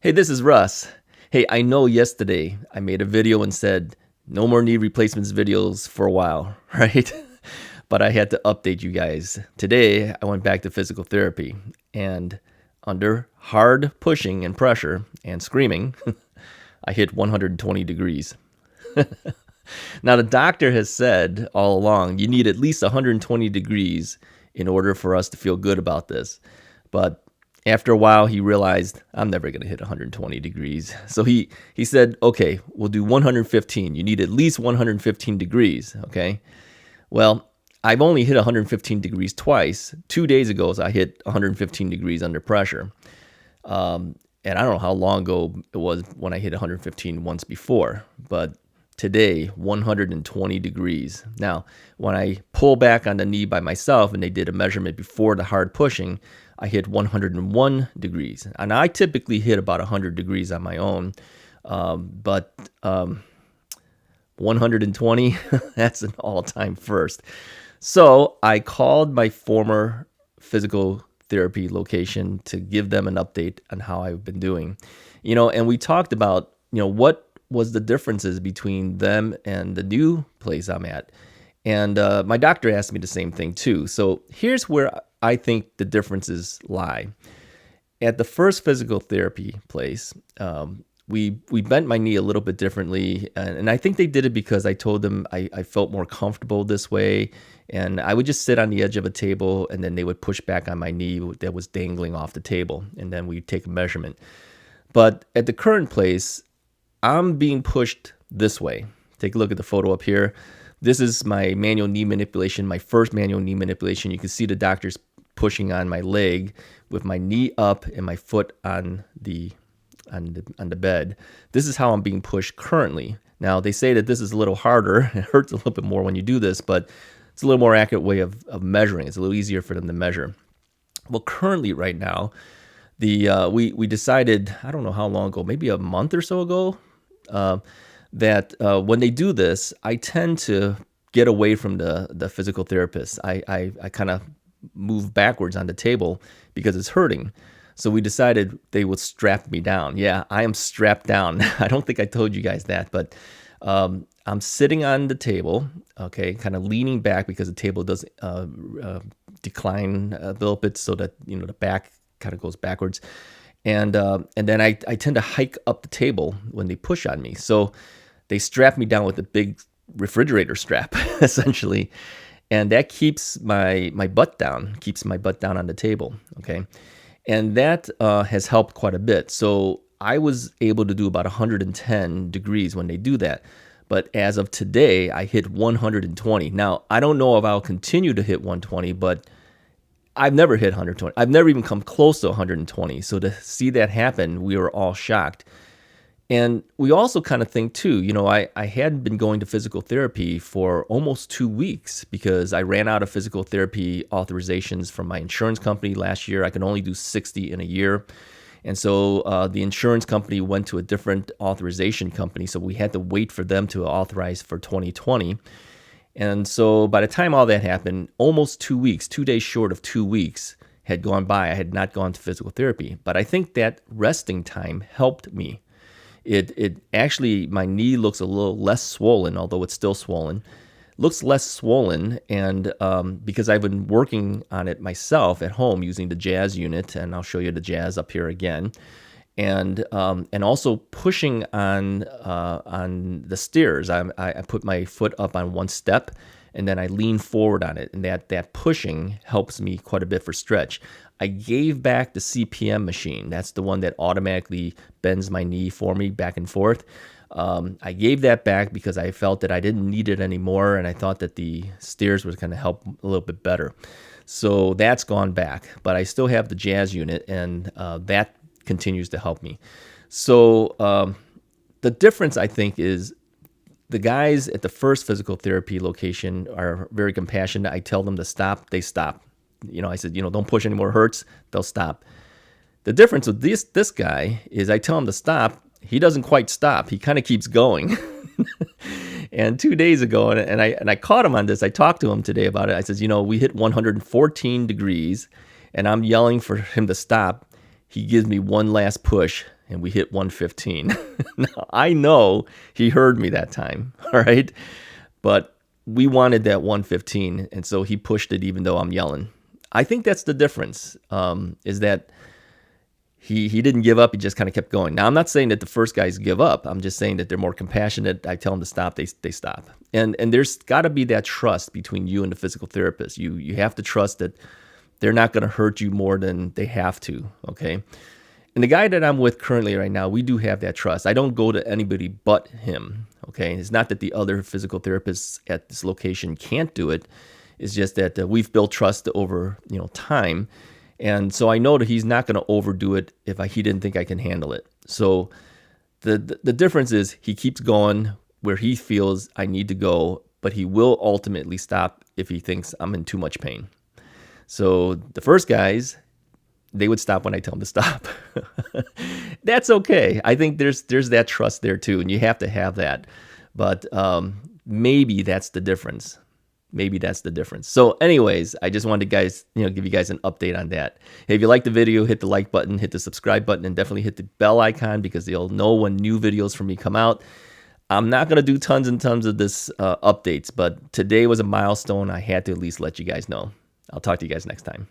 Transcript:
Hey, this is Russ. Hey, I know yesterday I made a video and said no more knee replacements videos for a while, right? But I had to update you guys. Today, I went back to physical therapy and under hard pushing and pressure and screaming, I hit 120 degrees. Now, the doctor has said all along, you need at least 120 degrees in order for us to feel good about this. But after a while, he realized I'm never going to hit 120 degrees. So he said, okay, we'll do 115. You need at least 115 degrees, okay? Well, I've only hit 115 degrees twice. 2 days ago, I hit 115 degrees under pressure. And I don't know how long ago it was when I hit 115 once before, but today, 120 degrees. Now, when I pull back on the knee by myself and they did a measurement before the hard pushing, I hit 101 degrees. And I typically hit about 100 degrees on my own, but 120, that's an all-time first. So I called my former physical therapy location to give them an update on how I've been doing. And we talked about, what was the differences between them and the new place I'm at. And my doctor asked me the same thing too. So here's where I think the differences lie. At the first physical therapy place, we bent my knee a little bit differently. And I think they did it because I told them I felt more comfortable this way. And I would just sit on the edge of a table and then they would push back on my knee that was dangling off the table. And then we'd take a measurement. But at the current place, I'm being pushed this way. Take a look at the photo up here. This is my manual knee manipulation, my first manual knee manipulation. You can see the doctor's pushing on my leg with my knee up and my foot on the bed. This is how I'm being pushed currently. Now, they say that this is a little harder. It hurts a little bit more when you do this, but it's a little more accurate way of measuring. It's a little easier for them to measure. Well, currently right now, we decided, I don't know how long ago, maybe a month or so ago, that when they do this, I tend to get away from the physical therapist. I kind of move backwards on the table because it's hurting. So we decided they would strap me down. Yeah, I am strapped down. I don't think I told you guys that, but I'm sitting on the table, okay, kind of leaning back because the table does decline a little bit so that, the back kind of goes backwards. And then I tend to hike up the table when they push on me. So they strap me down with a big refrigerator strap, essentially. And that keeps my butt down, on the table, okay? And that has helped quite a bit. So I was able to do about 110 degrees when they do that. But as of today, I hit 120. Now, I don't know if I'll continue to hit 120, but I've never hit 120. I've never even come close to 120. So to see that happen, we were all shocked. And we also kind of think too, I had been going to physical therapy for almost 2 weeks because I ran out of physical therapy authorizations from my insurance company last year. I could only do 60 in a year. And so the insurance company went to a different authorization company. So we had to wait for them to authorize for 2020. And so by the time all that happened, almost 2 weeks, 2 days short of 2 weeks had gone by. I had not gone to physical therapy. But I think that resting time helped me. It actually, my knee looks a little less swollen, although it's still swollen. Looks less swollen, and because I've been working on it myself at home using the Jazz unit, and I'll show you the Jazz up here again, and also pushing on the stairs. I put my foot up on one step, and then I lean forward on it, and that pushing helps me quite a bit for stretch. I gave back the CPM machine. That's the one that automatically bends my knee for me back and forth. I gave that back because I felt that I didn't need it anymore, and I thought that the stairs was going to help a little bit better. So that's gone back, but I still have the Jazz unit, and that continues to help me. So the difference, I think, is the guys at the first physical therapy location are very compassionate. I tell them to stop, they stop. I said, don't push anymore, hurts, they'll stop. The difference with this guy is I tell him to stop, he doesn't quite stop. He kind of keeps going. And 2 days ago, and I caught him on this. I talked to him today about it. I said, we hit 114 degrees, and I'm yelling for him to stop. He gives me one last push, and we hit 115. Now, I know he heard me that time, all right? But we wanted that 115, and so he pushed it even though I'm yelling. I think that's the difference, is that he didn't give up. He just kind of kept going. Now, I'm not saying that the first guys give up. I'm just saying that they're more compassionate. I tell them to stop, they stop. And there's got to be that trust between you and the physical therapist. You have to trust that they're not going to hurt you more than they have to, okay? And the guy that I'm with currently right now, we do have that trust. I don't go to anybody but him, okay? It's not that the other physical therapists at this location can't do it. It's just that we've built trust over, time. And so I know that he's not going to overdo it if he didn't think I can handle it. So the difference is he keeps going where he feels I need to go, but he will ultimately stop if he thinks I'm in too much pain. So the first guys, they would stop when I tell them to stop. That's okay. I think there's that trust there too, and you have to have that. But maybe that's the difference. Maybe that's the difference. So anyways, I just wanted to give you guys an update on that. Hey, if you like the video, hit the like button, hit the subscribe button, and definitely hit the bell icon because you'll know when new videos from me come out. I'm not going to do tons and tons of this updates, but today was a milestone. I had to at least let you guys know. I'll talk to you guys next time.